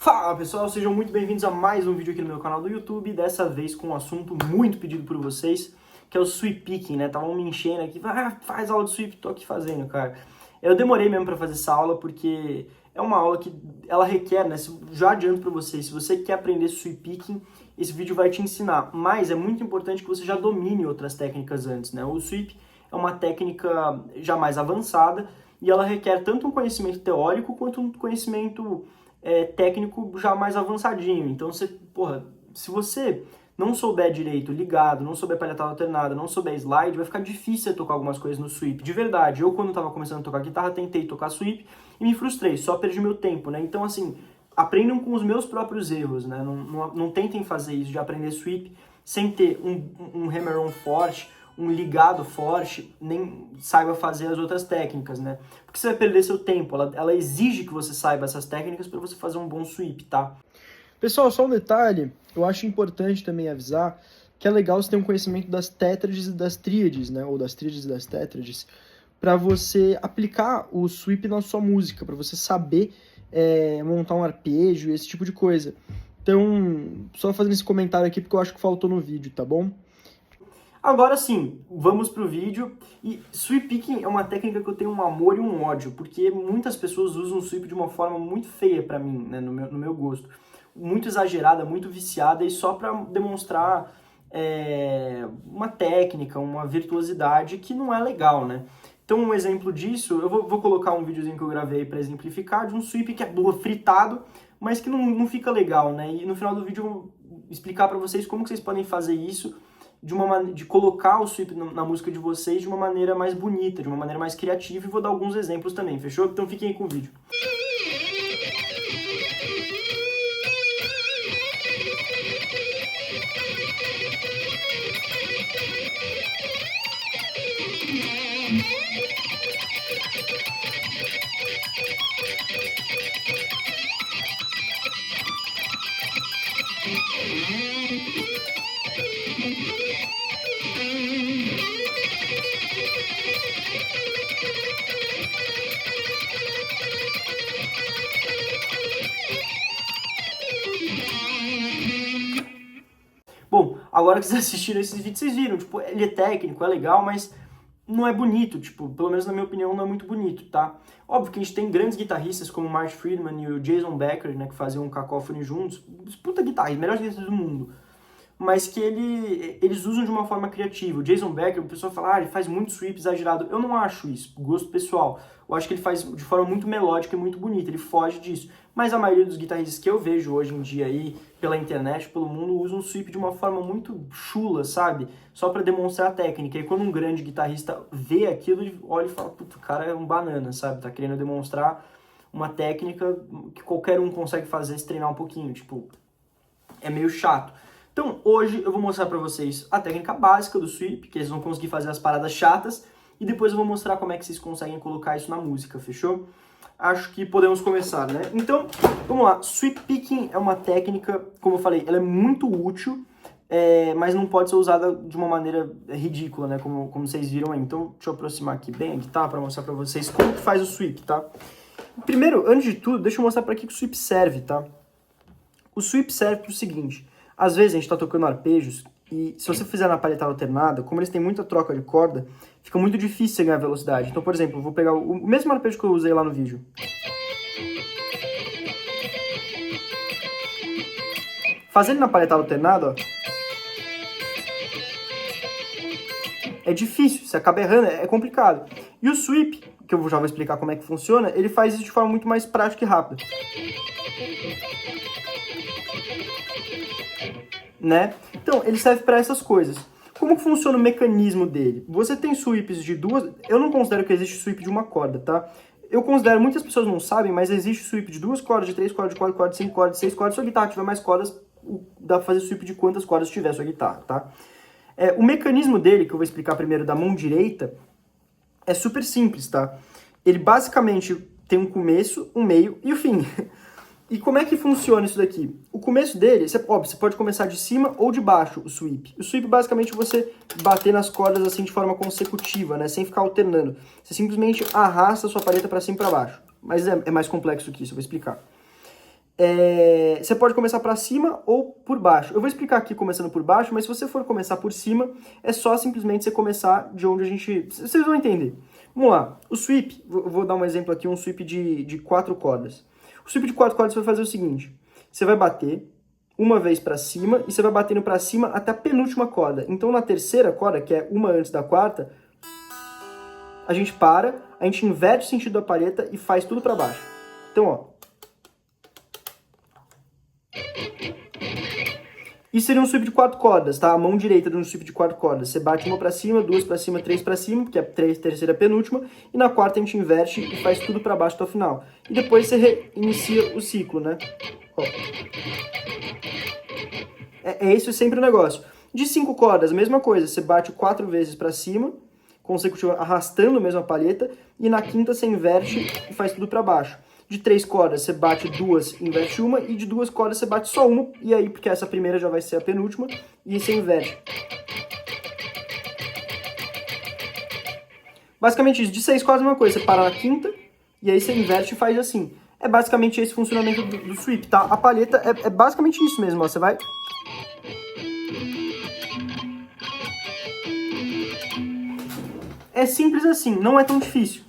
Fala pessoal, sejam muito bem-vindos a mais um vídeo aqui no meu canal do YouTube, dessa vez com um assunto muito pedido por vocês, que é o sweep picking, né? Estavam me enchendo aqui, faz aula de sweep, tô aqui fazendo, cara. Eu demorei mesmo pra fazer essa aula porque é uma aula que ela requer, né? Já adianto pra vocês, se você quer aprender sweep picking, esse vídeo vai te ensinar, mas é muito importante que você já domine outras técnicas antes, né? O sweep é uma técnica já mais avançada e ela requer tanto um conhecimento teórico quanto um conhecimento técnico já mais avançadinho. Então, se você não souber direito ligado, não souber palhetada alternada, não souber slide, vai ficar difícil você tocar algumas coisas no sweep. De verdade, eu quando estava começando a tocar guitarra, tentei tocar sweep e me frustrei, só perdi meu tempo, né? Então, assim, aprendam com os meus próprios erros, né? Não tentem fazer isso de aprender sweep sem ter um hammer-on forte, um ligado forte, nem saiba fazer as outras técnicas, né? Porque você vai perder seu tempo, ela exige que você saiba essas técnicas para você fazer um bom sweep, tá? Pessoal, só um detalhe, eu acho importante também avisar que é legal você ter um conhecimento das tétrades e das tríades, né? Ou das tríades e das tétrades, para você aplicar o sweep na sua música, para você saber montar um arpejo, esse tipo de coisa. Então, só fazendo esse comentário aqui porque eu acho que faltou no vídeo, tá bom? Agora sim, vamos pro vídeo. E sweep picking é uma técnica que eu tenho um amor e um ódio, porque muitas pessoas usam o sweep de uma forma muito feia pra mim, né, no meu gosto. Muito exagerada, muito viciada e só pra demonstrar uma técnica, uma virtuosidade que não é legal, né? Então um exemplo disso, eu vou colocar um videozinho que eu gravei pra exemplificar, de um sweep que é fritado, mas que não fica legal, né? E no final do vídeo eu vou explicar pra vocês como que vocês podem fazer isso de colocar o sweep na música de vocês de uma maneira mais bonita, de uma maneira mais criativa, e vou dar alguns exemplos também, fechou? Então fiquem aí com o vídeo. Bom, agora que vocês assistiram esses vídeos, vocês viram, tipo, ele é técnico, é legal, mas não é bonito, tipo, pelo menos na minha opinião não é muito bonito, tá? Óbvio que a gente tem grandes guitarristas como o Mark Friedman e o Jason Becker, né, que faziam um Cacophony juntos, puta guitarra, melhores guitarristas do mundo, mas que eles usam de uma forma criativa. O Jason Becker, o pessoal fala, ele faz muito sweep exagerado. Eu não acho isso, gosto pessoal. Eu acho que ele faz de forma muito melódica e muito bonita, ele foge disso. Mas a maioria dos guitarristas que eu vejo hoje em dia aí, pela internet, pelo mundo, usam o sweep de uma forma muito chula, sabe? Só pra demonstrar a técnica. E quando um grande guitarrista vê aquilo, ele olha e fala, puta, o cara é um banana, sabe? Tá querendo demonstrar uma técnica que qualquer um consegue fazer se treinar um pouquinho, tipo, é meio chato. Então, hoje eu vou mostrar pra vocês a técnica básica do sweep, que eles vão conseguir fazer as paradas chatas, e depois eu vou mostrar como é que vocês conseguem colocar isso na música, fechou? Acho que podemos começar, né? Então, vamos lá. Sweep picking é uma técnica, como eu falei, ela é muito útil, mas não pode ser usada de uma maneira ridícula, né? Como vocês viram aí. Então, deixa eu aproximar aqui bem a guitarra para mostrar pra vocês como que faz o sweep, tá? Primeiro, antes de tudo, deixa eu mostrar pra que o sweep serve, tá? O sweep serve pro seguinte: às vezes a gente tá tocando arpejos e se você fizer na palhetada alternada, como eles têm muita troca de corda, fica muito difícil você ganhar velocidade. Então, por exemplo, eu vou pegar o mesmo arpejo que eu usei lá no vídeo. Fazendo na palhetada alternada, ó, é difícil, você acaba errando, é complicado. E o sweep, que eu já vou explicar como é que funciona, ele faz isso de forma muito mais prática e rápida. Né? Então, ele serve para essas coisas. Como que funciona o mecanismo dele? Você tem sweeps de duas... Eu não considero que existe sweep de uma corda, tá? Eu considero, muitas pessoas não sabem, mas existe sweep de 2 cordas, de 3 cordas, de 4 cordas, de 5 cordas, de 6 cordas. Se a guitarra tiver mais cordas, dá pra fazer sweep de quantas cordas tiver a sua guitarra, tá? O mecanismo dele, que eu vou explicar primeiro da mão direita, é super simples, tá? Ele basicamente tem um começo, um meio e o fim. E como é que funciona isso daqui? O começo dele, você pode começar de cima ou de baixo, o sweep. O sweep, basicamente, você bater nas cordas assim de forma consecutiva, né? Sem ficar alternando. Você simplesmente arrasta a sua palheta para cima e para baixo. Mas é mais complexo que isso, eu vou explicar. Você pode começar para cima ou por baixo. Eu vou explicar aqui começando por baixo, mas se você for começar por cima, é só simplesmente você começar de onde a gente... Vocês vão entender. Vamos lá. O sweep, vou dar um exemplo aqui, um sweep de 4 cordas. O sweep de 4 cordas você vai fazer o seguinte. Você vai bater uma vez para cima e você vai batendo para cima até a penúltima corda. Então na terceira corda, que é uma antes da quarta, a gente para, a gente inverte o sentido da palheta e faz tudo para baixo. Então, ó. Isso seria um sweep de 4 cordas, tá? A mão direita de um sweep de 4 cordas. Você bate uma pra cima, duas pra cima, três pra cima, porque é a terceira penúltima, e na quarta a gente inverte e faz tudo pra baixo até o final. E depois você reinicia o ciclo, né? Ó. Esse sempre o negócio. De 5 cordas, a mesma coisa. Você bate 4 vezes pra cima, consecutivo, arrastando mesmo a palheta, e na quinta você inverte e faz tudo pra baixo. De 3 cordas você bate 2, inverte uma, e de 2 cordas você bate só uma, e aí, porque essa primeira já vai ser a penúltima, e você inverte. Basicamente isso. De 6 cordas a mesma coisa, você para na quinta, e aí você inverte e faz assim. É basicamente esse funcionamento do sweep, tá? A palheta é basicamente isso mesmo, ó. Você vai... É simples assim, não é tão difícil.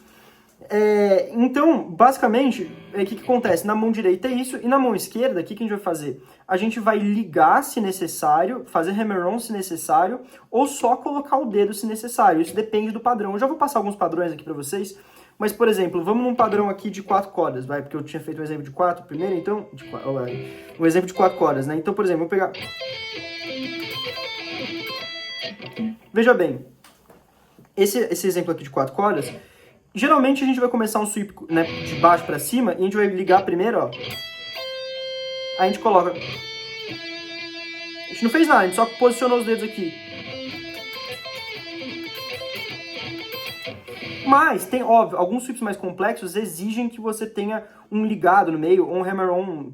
Então, basicamente, o que acontece? Na mão direita é isso, e na mão esquerda, o que a gente vai fazer? A gente vai ligar se necessário, fazer hammer-on se necessário, ou só colocar o dedo se necessário. Isso depende do padrão. Eu já vou passar alguns padrões aqui pra vocês, mas, por exemplo, vamos num padrão aqui de 4 cordas, vai? Porque eu tinha feito um exemplo de 4 primeiro, então... um exemplo de 4 cordas, né? Então, por exemplo, vou pegar... Veja bem, esse exemplo aqui de 4 cordas... Geralmente a gente vai começar um sweep, né, de baixo pra cima, e a gente vai ligar primeiro, ó. Aí a gente coloca... A gente não fez nada, a gente só posicionou os dedos aqui. Mas, tem, óbvio, alguns sweeps mais complexos exigem que você tenha um ligado no meio, ou um hammer-on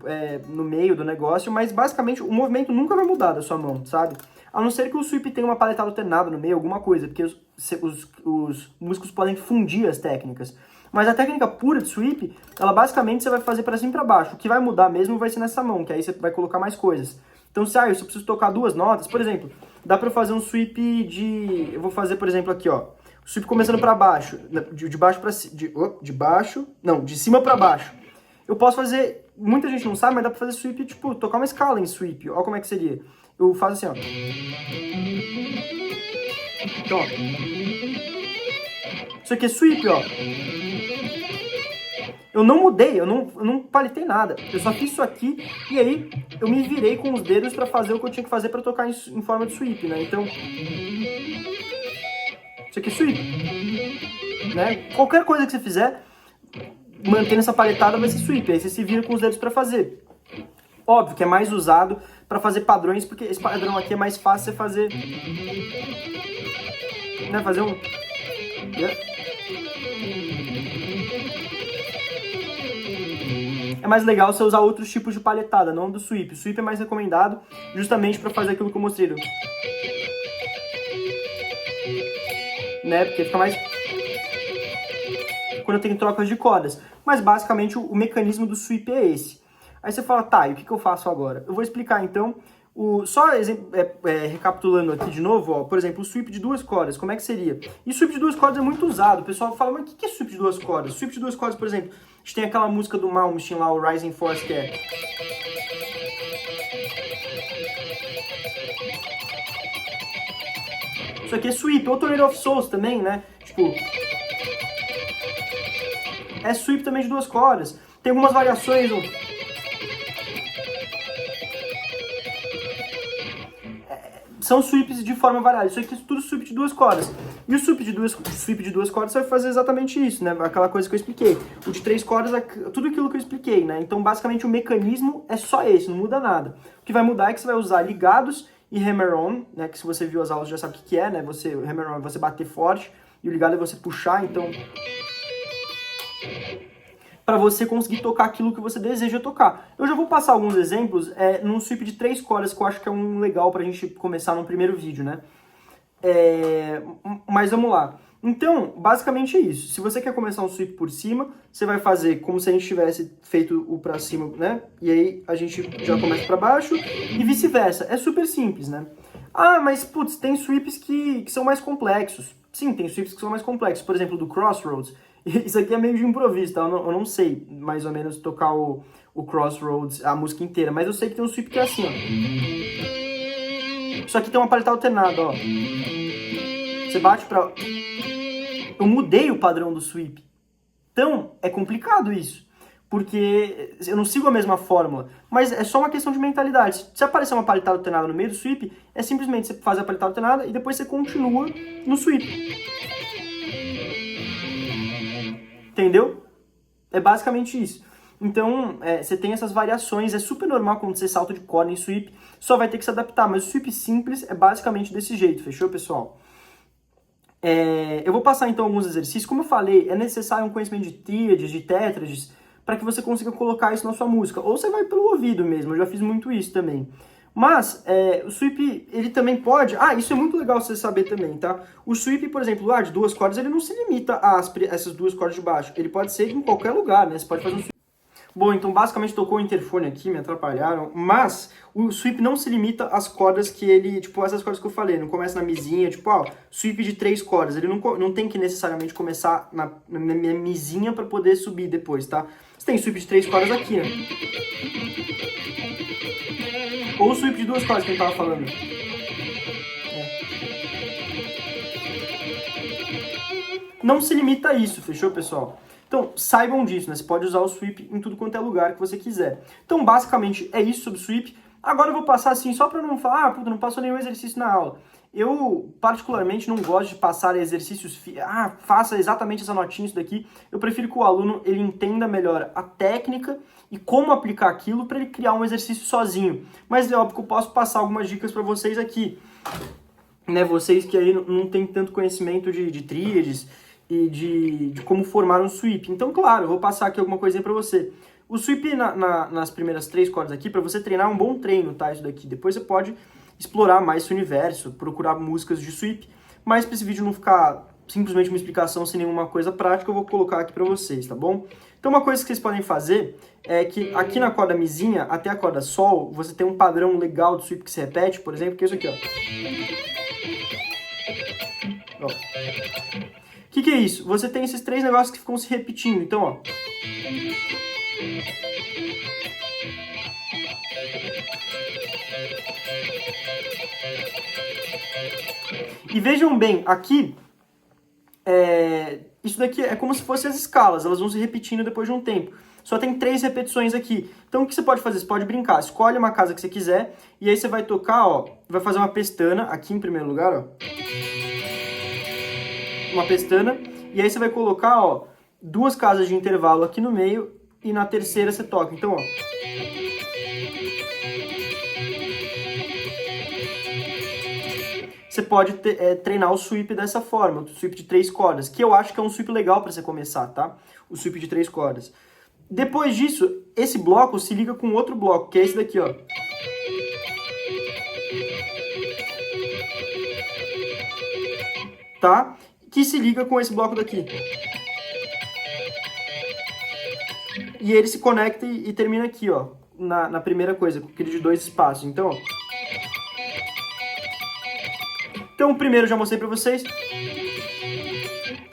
no meio do negócio, mas basicamente o movimento nunca vai mudar da sua mão, sabe? A não ser que o sweep tenha uma paletada alternada no meio, alguma coisa, porque os músicos podem fundir as técnicas. Mas a técnica pura de sweep, ela basicamente você vai fazer para cima e para baixo. O que vai mudar mesmo vai ser nessa mão, que aí você vai colocar mais coisas. Então, se eu preciso tocar 2 notas, por exemplo, dá para fazer um sweep de... Eu vou fazer, por exemplo, aqui, ó. O sweep começando para baixo, de baixo para de cima para baixo. Eu posso fazer, muita gente não sabe, mas dá para fazer sweep, tipo, tocar uma escala em sweep. Olha como é que seria. Eu faço assim, ó. Então, ó. Isso aqui é sweep, ó. Eu não mudei, eu não paletei nada. Eu só fiz isso aqui e aí eu me virei com os dedos para fazer o que eu tinha que fazer para tocar em forma de sweep, né? Então, isso aqui é sweep, né? Qualquer coisa que você fizer, mantendo essa paletada vai ser sweep. Aí você se vira com os dedos para fazer. Óbvio que é mais usado para fazer padrões, porque esse padrão aqui é mais fácil você fazer, né? Fazer um... É mais legal você usar outros tipos de palhetada, não do sweep. O sweep é mais recomendado justamente para fazer aquilo que eu mostrei. Né? Porque fica mais... quando eu tenho trocas de cordas. Mas basicamente o mecanismo do sweep é esse. Aí você fala, tá, e o que eu faço agora? Eu vou explicar então, recapitulando aqui de novo, ó, por exemplo, o sweep de 2 cordas, como é que seria? E o sweep de 2 cordas é muito usado, o pessoal fala, mas o que é sweep de 2 cordas? Sweep de 2 cordas, por exemplo, a gente tem aquela música do Malmsteen lá, o Rising Force, que é... Isso aqui é sweep, ou Tornado of Souls também, né? Tipo... é sweep também de 2 cordas. Tem algumas variações... são sweeps de forma variada. Isso aqui é tudo sweep de 2 cordas. E o sweep de duas cordas você vai fazer exatamente isso, né? Aquela coisa que eu expliquei. O de 3 cordas é tudo aquilo que eu expliquei, né? Então, basicamente, o mecanismo é só esse, não muda nada. O que vai mudar é que você vai usar ligados e hammer-on, né? Que se você viu as aulas já sabe o que é, né? O hammer-on é você bater forte e o ligado é você puxar, então... para você conseguir tocar aquilo que você deseja tocar. Eu já vou passar alguns exemplos num sweep de 3 cordas, que eu acho que é um legal pra gente começar no primeiro vídeo, né? Mas vamos lá. Então, basicamente é isso. Se você quer começar um sweep por cima, você vai fazer como se a gente tivesse feito o pra cima, né? E aí a gente já começa pra baixo e vice-versa. É super simples, né? Ah, mas putz, tem sweeps que são mais complexos. Sim, tem sweeps que são mais complexos. Por exemplo, do Crossroads. Isso aqui é meio de improviso, tá? Eu não sei mais ou menos tocar o Crossroads, a música inteira, mas eu sei que tem um sweep que é assim, ó. Só que tem uma palheta alternada, ó. Você bate pra... Eu mudei o padrão do sweep. Então, é complicado isso. Porque eu não sigo a mesma fórmula. Mas é só uma questão de mentalidade. Se aparecer uma palheta alternada no meio do sweep, é simplesmente você faz a palheta alternada e depois você continua no sweep. Entendeu? É basicamente isso. Então, você tem essas variações, é super normal quando você salta de corda em sweep, só vai ter que se adaptar, mas o sweep simples é basicamente desse jeito, fechou, pessoal? Eu vou passar então alguns exercícios. Como eu falei, é necessário um conhecimento de tríades, de tétrades, para que você consiga colocar isso na sua música. Ou você vai pelo ouvido mesmo, eu já fiz muito isso também. Mas o sweep, ele também pode... Ah, isso é muito legal você saber também, tá? O sweep, por exemplo, lá de duas cordas, ele não se limita a essas duas cordas de baixo. Ele pode ser em qualquer lugar, né? Você pode fazer um sweep. Bom, então basicamente tocou o interfone aqui, me atrapalharam, mas o sweep não se limita às cordas que ele, tipo, essas cordas que eu falei, não começa na mizinha, tipo, ó, sweep de 3 cordas, ele não tem que necessariamente começar na mizinha para poder subir depois, tá? Você tem sweep de 3 cordas aqui, né? Ou o sweep de 2 cordas que eu tava falando. Não se limita a isso, fechou, pessoal? Então, saibam disso, né? Você pode usar o sweep em tudo quanto é lugar que você quiser. Então, basicamente, é isso sobre o sweep. Agora eu vou passar assim, só para não falar, puta, não passou nenhum exercício na aula. Eu, particularmente, não gosto de passar exercícios, faça exatamente essa notinha, isso daqui. Eu prefiro que o aluno, ele entenda melhor a técnica e como aplicar aquilo para ele criar um exercício sozinho. Mas é óbvio que eu posso passar algumas dicas para vocês aqui. Né, vocês que aí não têm tanto conhecimento de tríades e de como formar um sweep. Então, claro, eu vou passar aqui alguma coisinha para você. O sweep nas primeiras 3 cordas aqui, para você treinar, é um bom treino, tá? Isso daqui. Depois você pode explorar mais esse universo, procurar músicas de sweep. Mas para esse vídeo não ficar simplesmente uma explicação sem nenhuma coisa prática, eu vou colocar aqui para vocês, tá bom? Então, uma coisa que vocês podem fazer é que aqui na corda mizinha até a corda sol, você tem um padrão legal de sweep que se repete, por exemplo, que é isso aqui, ó. O que é isso? Você tem esses 3 negócios que ficam se repetindo. Então, ó. E vejam bem, aqui, isso daqui é como se fossem as escalas. Elas vão se repetindo depois de um tempo. Só tem 3 repetições aqui. Então, o que você pode fazer? Você pode brincar. Escolhe uma casa que você quiser. E aí você vai tocar, ó. Vai fazer uma pestana aqui em primeiro lugar, ó. Uma pestana, e aí você vai colocar, ó, 2 casas de intervalo aqui no meio, e na terceira você toca. Então, ó. Você pode treinar o sweep dessa forma, o sweep de 3 cordas, que eu acho que é um sweep legal para você começar, tá? O sweep de 3 cordas. Depois disso, esse bloco se liga com outro bloco, que é esse daqui, ó. Tá? Que se liga com esse bloco daqui. E ele se conecta e termina aqui, ó, na primeira coisa, com aquele de 2 espaços. Então, ó. Então, o primeiro eu já mostrei pra vocês.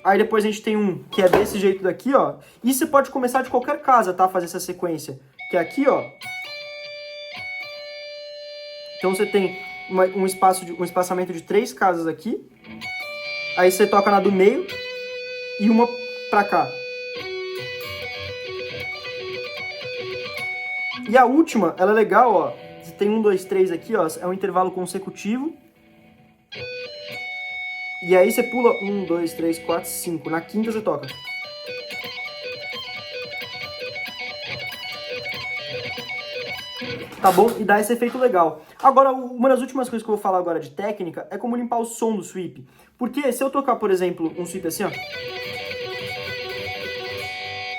Aí depois a gente tem um que é desse jeito daqui, ó. E você pode começar de qualquer casa, tá? Fazer essa sequência. Que é aqui, ó. Então você tem um espaçamento de 3 casas aqui. Aí você toca na do meio e uma pra cá. E a última, ela é legal, ó. Você tem 1, 2, 3 aqui, ó. É um intervalo consecutivo. E aí você pula 1, 2, 3, 4, 5. Na quinta você toca. Tá bom? E dá esse efeito legal. Agora, uma das últimas coisas que eu vou falar agora de técnica é como limpar o som do sweep. Porque se eu tocar, por exemplo, um sweep assim, ó,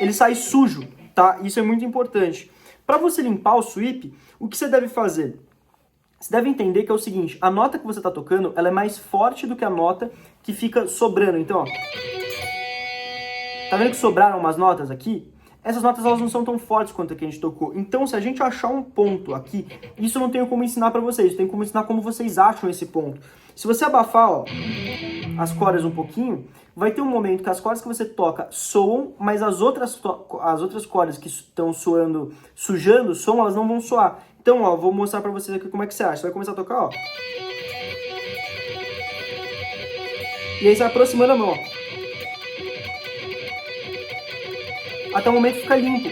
ele sai sujo, tá? Isso é muito importante. Para você limpar o sweep, o que você deve fazer? você deve entender que é o seguinte, a nota que você está tocando, ela é mais forte do que a nota que fica sobrando. Então, ó, tá vendo que sobraram umas notas aqui? Essas notas elas não são tão fortes quanto a que a gente tocou. Então, se a gente achar um ponto aqui, isso eu não tenho como ensinar pra vocês, eu tenho como ensinar como vocês acham esse ponto. Se você abafar, ó, as cordas um pouquinho, vai ter um momento que as cordas que você toca soam, mas as outras cordas que estão soando, sujando o som, elas não vão soar. Então, ó, vou mostrar pra vocês aqui como é que você acha. Você vai começar a tocar, ó. E aí você vai aproximando a mão, ó. Até o momento que fica limpo.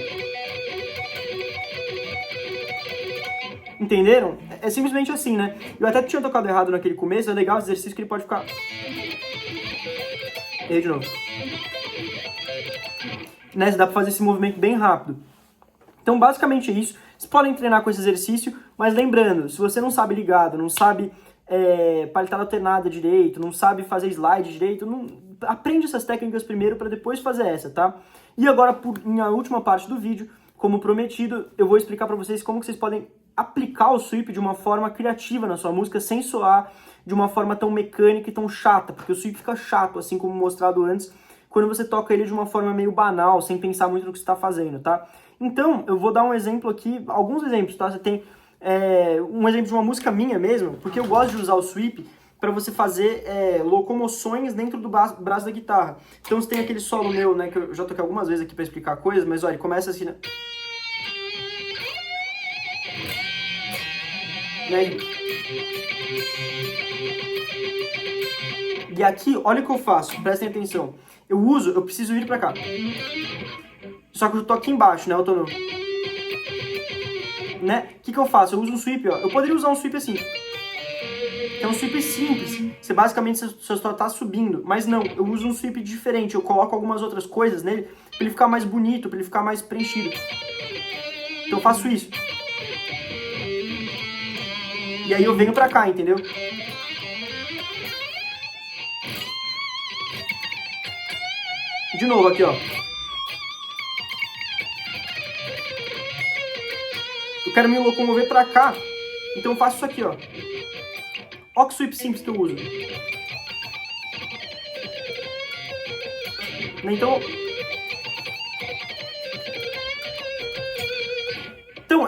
Entenderam? É simplesmente assim, né? Eu até tinha tocado errado naquele começo, é legal o exercício que ele pode ficar... E aí de novo. Né? Dá pra fazer esse movimento bem rápido. Então, basicamente é isso. Vocês podem treinar com esse exercício, mas lembrando, se você não sabe ligado, não sabe palitada alternada direito, não sabe fazer slide direito, aprende essas técnicas primeiro para depois fazer essa, tá? E agora, na última parte do vídeo, como prometido, eu vou explicar para vocês como que vocês podem aplicar o sweep de uma forma criativa na sua música, sem soar de uma forma tão mecânica e tão chata, porque o sweep fica chato, assim como mostrado antes, quando você toca ele de uma forma meio banal, sem pensar muito no que você está fazendo, tá? Então, eu vou dar um exemplo aqui, alguns exemplos, tá? Você tem um exemplo de uma música minha mesmo, porque eu gosto de usar o sweep para você fazer locomoções dentro do braço da guitarra. Então você tem aquele solo meu, né, que eu já toquei algumas vezes aqui para explicar coisas, mas olha, ele começa assim, né? E aqui, olha o que eu faço, prestem atenção. Eu preciso ir para cá. Só que eu tô aqui embaixo, né, eu tô no... Né? O que eu faço? Eu uso um sweep, ó. Eu poderia usar um sweep assim. É um sweep simples. Você basicamente só tá subindo. Mas não, eu uso um sweep diferente. Eu coloco algumas outras coisas nele pra ele ficar mais bonito, pra ele ficar mais preenchido. Então eu faço isso. E aí eu venho pra cá, entendeu? De novo aqui, ó. Eu quero me locomover pra cá. Então eu faço isso aqui, ó. Olha que sweep simples que eu uso. Então,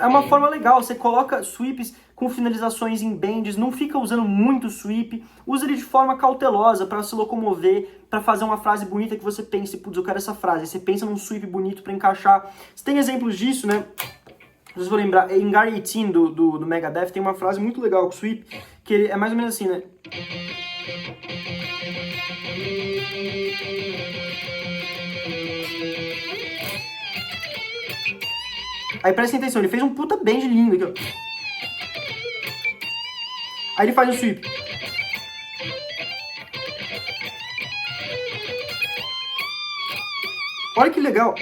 é uma forma legal. Você coloca sweeps com finalizações em bends, não fica usando muito sweep. Usa ele de forma cautelosa para se locomover, para fazer uma frase bonita que você pense, putz, eu quero essa frase. Aí você pensa num sweep bonito para encaixar. Você tem exemplos disso, né? Vocês vão lembrar, em Gary 18 do Megadeth tem uma frase muito legal com o sweep, que é mais ou menos assim, né? Aí presta atenção, ele fez um puta bend lindo aqui, ó. Aí ele faz o sweep. Olha que legal.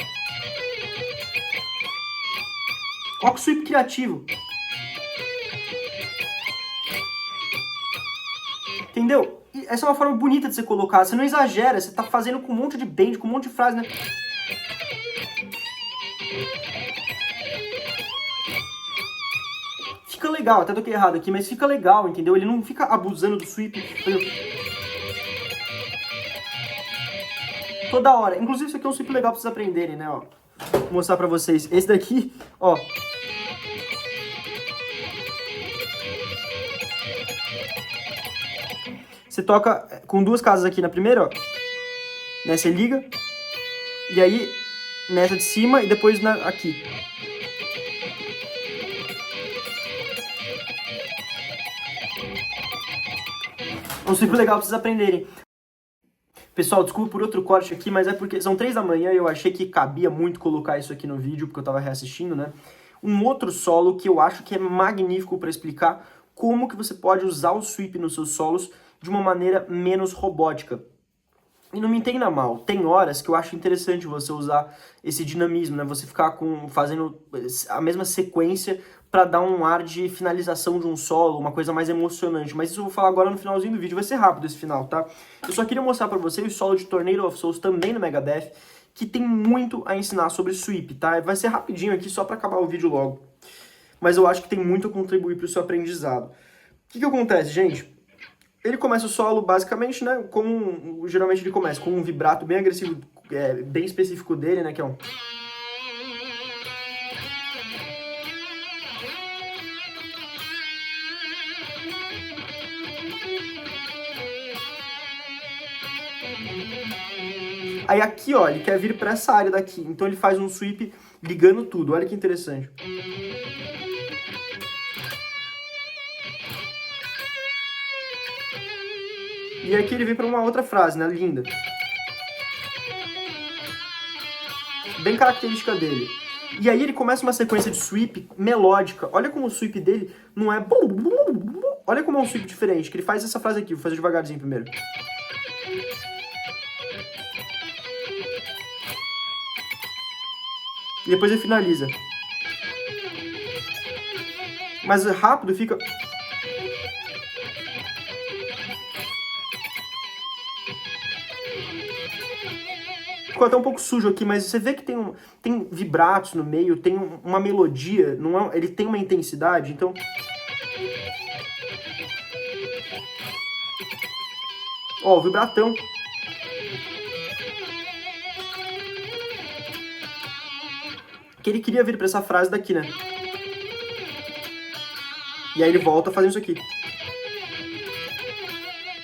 Olha que sweep criativo. Entendeu? E essa é uma forma bonita de você colocar. Você não exagera, você tá fazendo com um monte de bend, com um monte de frase, né? Fica legal, até toquei errado aqui, mas fica legal, entendeu? Ele não fica abusando do sweep. Toda hora. Inclusive isso aqui é um sweep legal pra vocês aprenderem, né? Ó. Vou mostrar pra vocês. Esse daqui, ó. Você toca com duas casas aqui na primeira, ó. Né, você liga. E aí, nessa de cima e depois aqui. É um sweep legal pra vocês aprenderem. Pessoal, desculpa por outro corte aqui, mas é porque são 3 da manhã e eu achei que cabia muito colocar isso aqui no vídeo, porque eu tava reassistindo, né? Um outro solo que eu acho que é magnífico para explicar como que você pode usar o sweep nos seus solos de uma maneira menos robótica. E não me entenda mal, tem horas que eu acho interessante você usar esse dinamismo, né? Você ficar fazendo a mesma sequência para dar um ar de finalização de um solo, uma coisa mais emocionante. Mas isso eu vou falar agora no finalzinho do vídeo, vai ser rápido esse final, tá? Eu só queria mostrar para vocês o solo de Tornado of Souls também no Megadeth, que tem muito a ensinar sobre sweep, tá? Vai ser rapidinho aqui só para acabar o vídeo logo. Mas eu acho que tem muito a contribuir para o seu aprendizado. que acontece, gente? Ele começa o solo, basicamente, né, como geralmente ele começa, com um vibrato bem agressivo, bem específico dele, né, que é um... Aí aqui, ó, ele quer vir para essa área daqui, então ele faz um sweep ligando tudo, olha que interessante. E aqui ele vem para uma outra frase, né, linda. Bem característica dele. E aí ele começa uma sequência de sweep melódica. Olha como o sweep dele não é... Olha como é um sweep diferente, que ele faz essa frase aqui, vou fazer devagarzinho primeiro. E depois ele finaliza. Mas rápido fica... Ficou até um pouco sujo aqui, mas você vê que tem vibratos no meio, tem uma melodia, não é, ele tem uma intensidade, então... Ó, o vibratão. Que ele queria vir pra essa frase daqui, né? E aí ele volta fazendo isso aqui.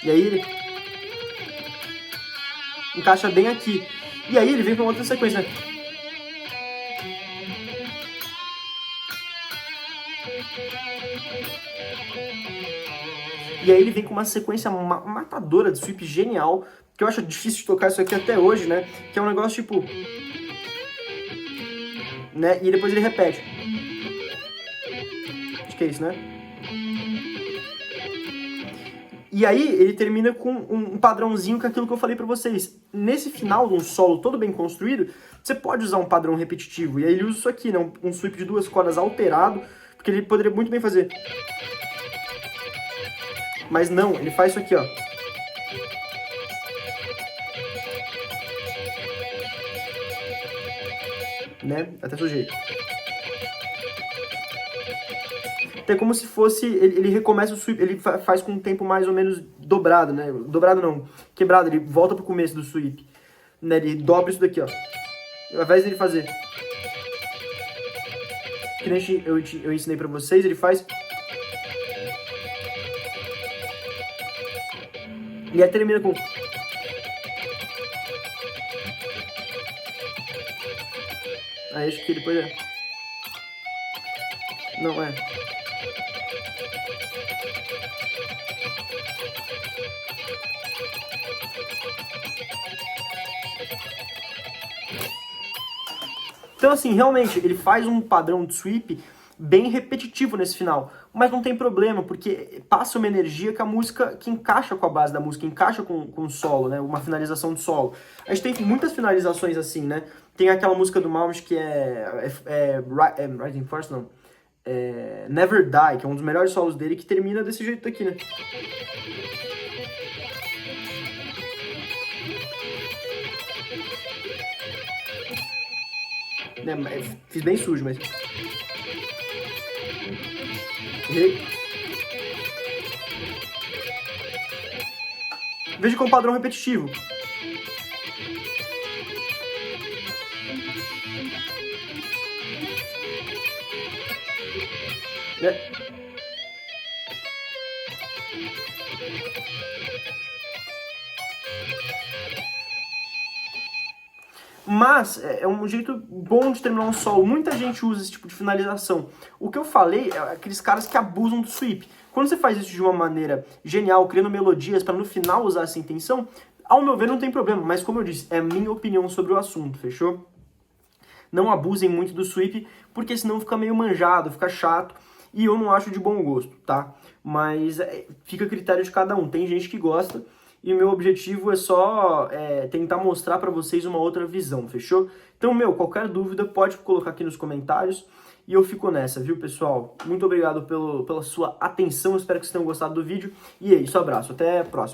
E aí ele encaixa bem aqui. E aí ele vem pra uma outra sequência, né? E aí ele vem com uma sequência matadora de sweep genial, que eu acho difícil de tocar isso aqui até hoje, né? Que é um negócio tipo... Né? E depois ele repete. Acho que é isso, né? E aí ele termina com um padrãozinho com aquilo que eu falei pra vocês. Nesse final de um solo todo bem construído, você pode usar um padrão repetitivo. E aí ele usa isso aqui, né? Um sweep de 2 cordas alterado, porque ele poderia muito bem fazer. Mas não, ele faz isso aqui, ó. Né? Até sujei. É como se fosse, ele recomeça o sweep, ele faz com um tempo mais ou menos dobrado, né? Dobrado não, quebrado, ele volta pro começo do sweep. Né? Ele dobra isso daqui, ó. Ao invés dele fazer... Que nem eu ensinei pra vocês, ele faz... E aí termina com... Aí acho que depois é... Não, é... Então assim, realmente, ele faz um padrão de sweep bem repetitivo nesse final, mas não tem problema, porque passa uma energia que a música, que encaixa com a base da música, encaixa com o solo, né, uma finalização de solo. A gente tem muitas finalizações assim, né, tem aquela música do Malmsteen que Rising Force, não, Never Die, que é um dos melhores solos dele, que termina desse jeito aqui, né. Fiz bem sujo, mas... Veja como padrão repetitivo. Mas é um jeito bom de terminar um solo. Muita gente usa esse tipo de finalização. O que eu falei é aqueles caras que abusam do sweep. Quando você faz isso de uma maneira genial, criando melodias para no final usar essa intenção, ao meu ver não tem problema. Mas como eu disse, é a minha opinião sobre o assunto, fechou? Não abusem muito do sweep, porque senão fica meio manjado, fica chato. E eu não acho de bom gosto, tá? Mas fica a critério de cada um. Tem gente que gosta. E o meu objetivo é só tentar mostrar pra vocês uma outra visão, fechou? Então, qualquer dúvida pode colocar aqui nos comentários e eu fico nessa, viu, pessoal? Muito obrigado pela sua atenção, espero que vocês tenham gostado do vídeo. E é isso, abraço, até a próxima.